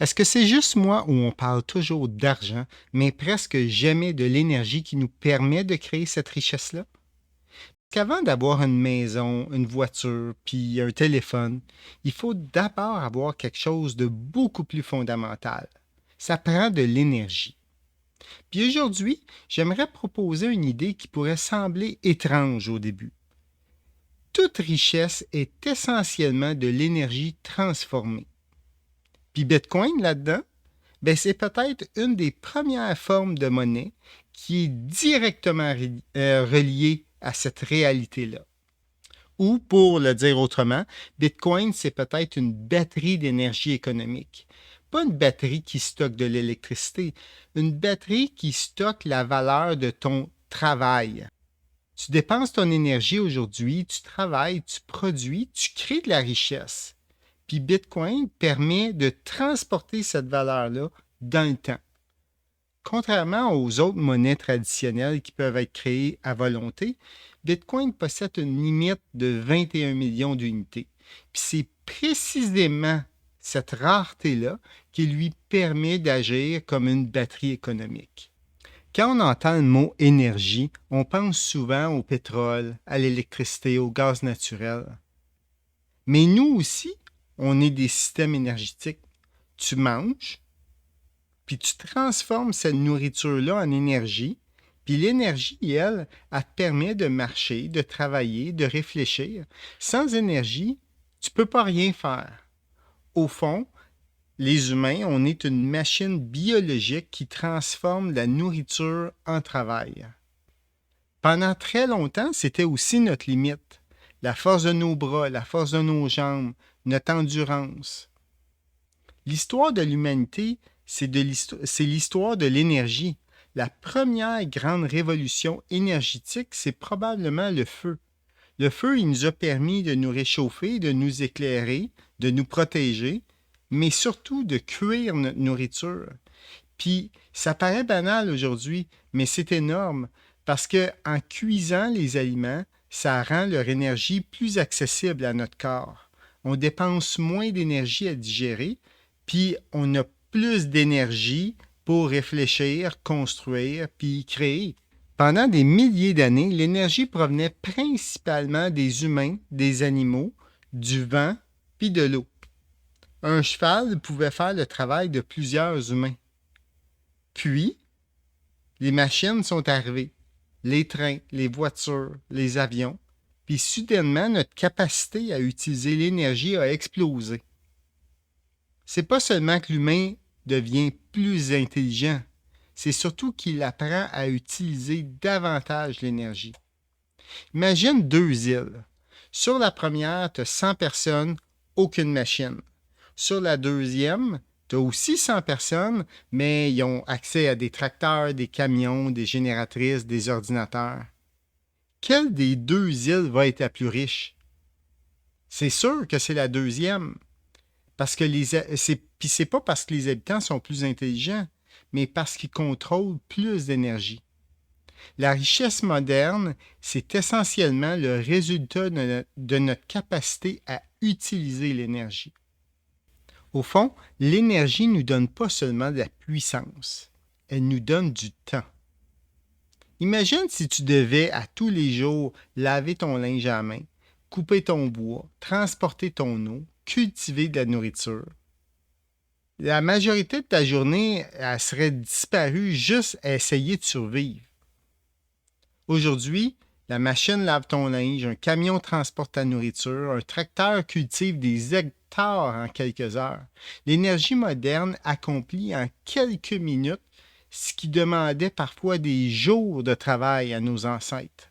Est-ce que c'est juste moi où on parle toujours d'argent, mais presque jamais de l'énergie qui nous permet de créer cette richesse-là? Qu'avant d'avoir une maison, une voiture, puis un téléphone, il faut d'abord avoir quelque chose de beaucoup plus fondamental. Ça prend de l'énergie. Puis aujourd'hui, j'aimerais proposer une idée qui pourrait sembler étrange au début. Toute richesse est essentiellement de l'énergie transformée. Puis Bitcoin là-dedans, ben c'est peut-être une des premières formes de monnaie qui est directement reliée à cette réalité-là. Ou, pour le dire autrement, Bitcoin, c'est peut-être une batterie d'énergie économique. Pas une batterie qui stocke de l'électricité, une batterie qui stocke la valeur de ton travail. Tu dépenses ton énergie aujourd'hui, tu travailles, tu produis, tu crées de la richesse. Puis Bitcoin permet de transporter cette valeur-là dans le temps. Contrairement aux autres monnaies traditionnelles qui peuvent être créées à volonté, Bitcoin possède une limite de 21 millions d'unités. Puis c'est précisément cette rareté-là qui lui permet d'agir comme une batterie économique. Quand on entend le mot énergie, on pense souvent au pétrole, à l'électricité, au gaz naturel. Mais nous aussi, on est des systèmes énergétiques. Tu manges, puis tu transformes cette nourriture-là en énergie, puis l'énergie, elle te permet de marcher, de travailler, de réfléchir. Sans énergie, tu ne peux pas rien faire. Au fond, les humains, on est une machine biologique qui transforme la nourriture en travail. Pendant très longtemps, c'était aussi notre limite. La force de nos bras, la force de nos jambes, notre endurance. L'histoire de l'humanité, c'est l'histoire de l'énergie. La première grande révolution énergétique, c'est probablement le feu. Le feu, il nous a permis de nous réchauffer, de nous éclairer, de nous protéger, mais surtout de cuire notre nourriture. Puis, ça paraît banal aujourd'hui, mais c'est énorme parce que en cuisant les aliments, ça rend leur énergie plus accessible à notre corps. On dépense moins d'énergie à digérer, puis on a plus d'énergie pour réfléchir, construire, puis créer. Pendant des milliers d'années, l'énergie provenait principalement des humains, des animaux, du vent, puis de l'eau. Un cheval pouvait faire le travail de plusieurs humains. Puis, les machines sont arrivées, les trains, les voitures, les avions, puis soudainement, notre capacité à utiliser l'énergie a explosé. C'est pas seulement que l'humain devient plus intelligent, c'est surtout qu'il apprend à utiliser davantage l'énergie. Imagine deux îles. Sur la première, tu as 100 personnes, aucune machine. Sur la deuxième, tu as aussi 100 personnes, mais ils ont accès à des tracteurs, des camions, des génératrices, des ordinateurs. Quelle des deux îles va être la plus riche? C'est sûr que c'est la deuxième. Parce que c'est pas parce que les habitants sont plus intelligents, mais parce qu'ils contrôlent plus d'énergie. La richesse moderne, c'est essentiellement le résultat de notre capacité à utiliser l'énergie. Au fond, l'énergie ne nous donne pas seulement de la puissance, elle nous donne du temps. Imagine si tu devais à tous les jours laver ton linge à la main, couper ton bois, transporter ton eau, cultiver de la nourriture. La majorité de ta journée, elle serait disparue juste à essayer de survivre. Aujourd'hui, la machine lave ton linge, un camion transporte ta nourriture, un tracteur cultive des hectares en quelques heures. L'énergie moderne accomplit en quelques minutes ce qui demandait parfois des jours de travail à nos ancêtres.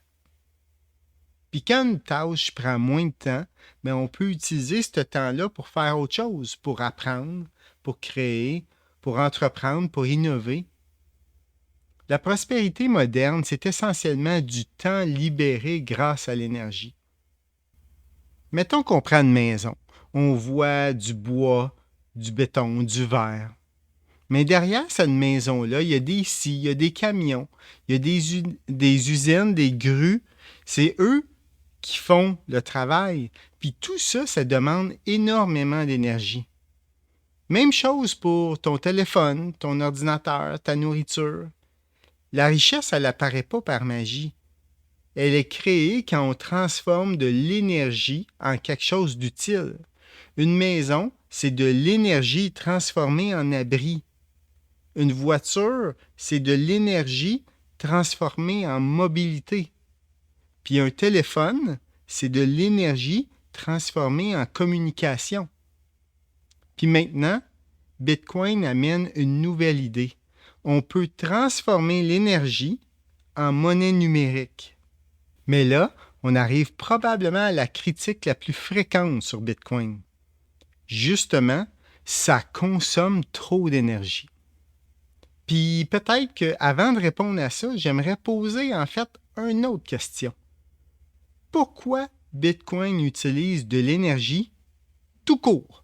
Puis quand une tâche prend moins de temps, mais on peut utiliser ce temps-là pour faire autre chose, pour apprendre, pour créer, pour entreprendre, pour innover. La prospérité moderne, c'est essentiellement du temps libéré grâce à l'énergie. Mettons qu'on prend une maison. On voit du bois, du béton, du verre. Mais derrière cette maison-là, il y a des scies, il y a des camions, il y a des usines, des grues. C'est eux qui font le travail. Puis tout ça, ça demande énormément d'énergie. Même chose pour ton téléphone, ton ordinateur, ta nourriture. La richesse, elle n'apparaît pas par magie. Elle est créée quand on transforme de l'énergie en quelque chose d'utile. Une maison, c'est de l'énergie transformée en abri. Une voiture, c'est de l'énergie transformée en mobilité. Puis un téléphone, c'est de l'énergie transformée en communication. Puis maintenant, Bitcoin amène une nouvelle idée. On peut transformer l'énergie en monnaie numérique. Mais là, on arrive probablement à la critique la plus fréquente sur Bitcoin. Justement, ça consomme trop d'énergie. Puis peut-être qu'avant de répondre à ça, j'aimerais poser en fait une autre question. Pourquoi Bitcoin utilise de l'énergie tout court?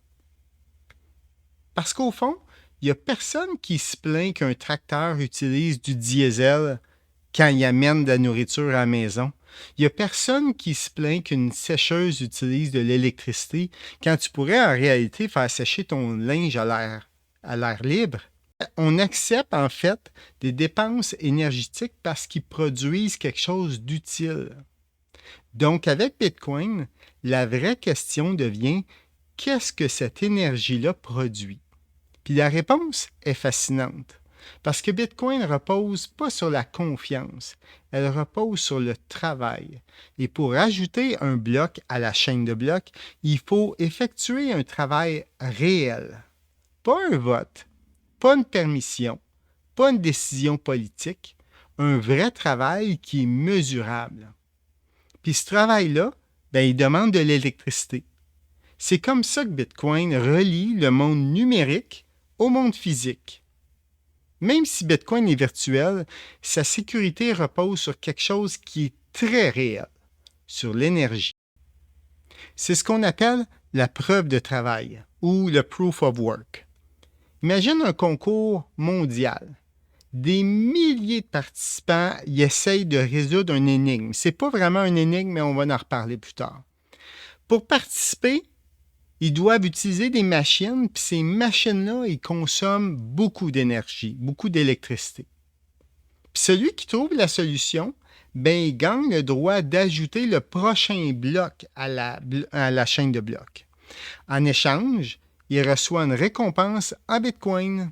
Parce qu'au fond, il n'y a personne qui se plaint qu'un tracteur utilise du diesel quand il amène de la nourriture à la maison. Il n'y a personne qui se plaint qu'une sécheuse utilise de l'électricité quand tu pourrais en réalité faire sécher ton linge à l'air libre. On accepte en fait des dépenses énergétiques parce qu'ils produisent quelque chose d'utile. Donc avec Bitcoin, la vraie question devient qu'est-ce que cette énergie-là produit? Puis la réponse est fascinante. Parce que Bitcoin ne repose pas sur la confiance, elle repose sur le travail. Et pour ajouter un bloc à la chaîne de blocs, il faut effectuer un travail réel. Pas un vote, pas une permission, pas une décision politique, un vrai travail qui est mesurable. Puis ce travail-là, il demande de l'électricité. C'est comme ça que Bitcoin relie le monde numérique au monde physique. Même si Bitcoin est virtuel, sa sécurité repose sur quelque chose qui est très réel, sur l'énergie. C'est ce qu'on appelle la preuve de travail ou le proof of work. Imagine un concours mondial. Des milliers de participants y essayent de résoudre une énigme. C'est pas vraiment une énigme, mais on va en reparler plus tard. Pour participer, ils doivent utiliser des machines, puis ces machines-là, ils consomment beaucoup d'énergie, beaucoup d'électricité. Puis celui qui trouve la solution, il gagne le droit d'ajouter le prochain bloc à la chaîne de blocs. En échange, il reçoit une récompense en Bitcoin.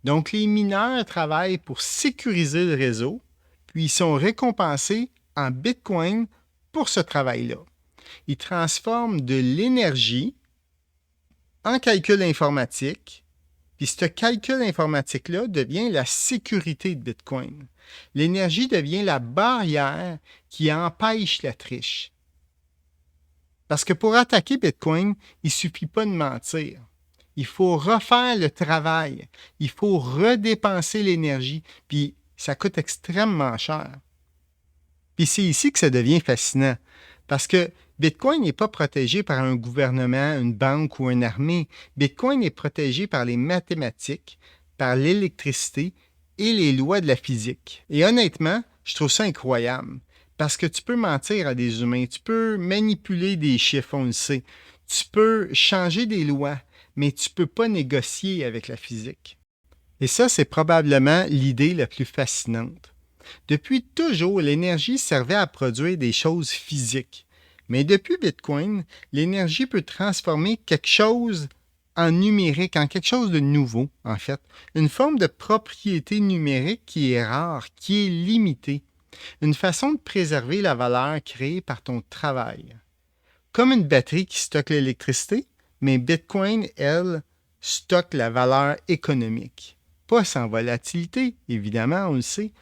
Donc, les mineurs travaillent pour sécuriser le réseau, puis ils sont récompensés en Bitcoin pour ce travail-là. Ils transforment de l'énergie en calcul informatique, puis ce calcul informatique-là devient la sécurité de Bitcoin. L'énergie devient la barrière qui empêche la triche. Parce que pour attaquer Bitcoin, il ne suffit pas de mentir. Il faut refaire le travail. Il faut redépenser l'énergie. Puis ça coûte extrêmement cher. Puis c'est ici que ça devient fascinant. Parce que Bitcoin n'est pas protégé par un gouvernement, une banque ou une armée. Bitcoin est protégé par les mathématiques, par l'électricité et les lois de la physique. Et honnêtement, je trouve ça incroyable. Parce que tu peux mentir à des humains, tu peux manipuler des chiffres, on le sait. Tu peux changer des lois, mais tu ne peux pas négocier avec la physique. Et ça, c'est probablement l'idée la plus fascinante. Depuis toujours, l'énergie servait à produire des choses physiques. Mais depuis Bitcoin, l'énergie peut transformer quelque chose en numérique, en quelque chose de nouveau, en fait. Une forme de propriété numérique qui est rare, qui est limitée. Une façon de préserver la valeur créée par ton travail. Comme une batterie qui stocke l'électricité, mais Bitcoin, elle, stocke la valeur économique. Pas sans volatilité, évidemment, on le sait,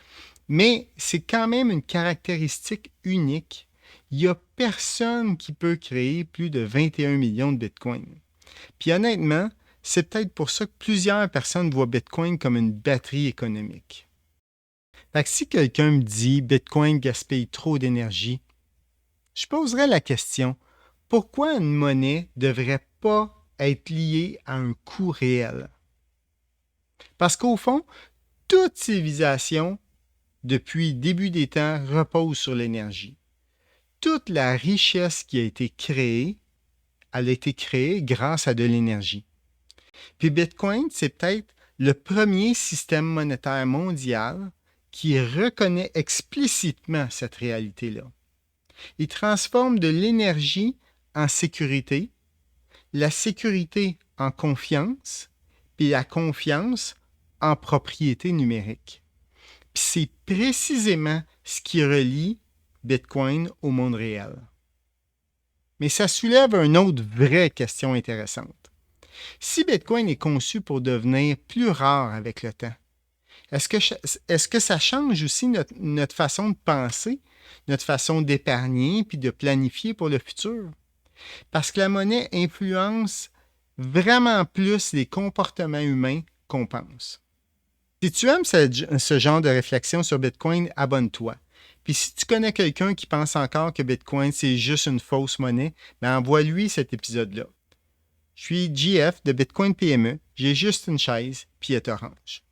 mais c'est quand même une caractéristique unique. Il n'y a personne qui peut créer plus de 21 millions de Bitcoin. Puis honnêtement, c'est peut-être pour ça que plusieurs personnes voient Bitcoin comme une batterie économique. Fait que si quelqu'un me dit Bitcoin gaspille trop d'énergie, je poserais la question, pourquoi une monnaie ne devrait pas être liée à un coût réel? Parce qu'au fond, toute civilisation, depuis le début des temps, repose sur l'énergie. Toute la richesse qui a été créée, elle a été créée grâce à de l'énergie. Puis Bitcoin, c'est peut-être le premier système monétaire mondial qui reconnaît explicitement cette réalité-là. Il transforme de l'énergie en sécurité, la sécurité en confiance, puis la confiance en propriété numérique. Puis c'est précisément ce qui relie Bitcoin au monde réel. Mais ça soulève une autre vraie question intéressante. Si Bitcoin est conçu pour devenir plus rare avec le temps, est-ce que ça change aussi notre façon de penser, notre façon d'épargner puis de planifier pour le futur? Parce que la monnaie influence vraiment plus les comportements humains qu'on pense. Si tu aimes ce genre de réflexion sur Bitcoin, abonne-toi. Puis si tu connais quelqu'un qui pense encore que Bitcoin, c'est juste une fausse monnaie, ben envoie-lui cet épisode-là. Je suis JF de Bitcoin PME, j'ai juste une chaise, puis elle t'orange.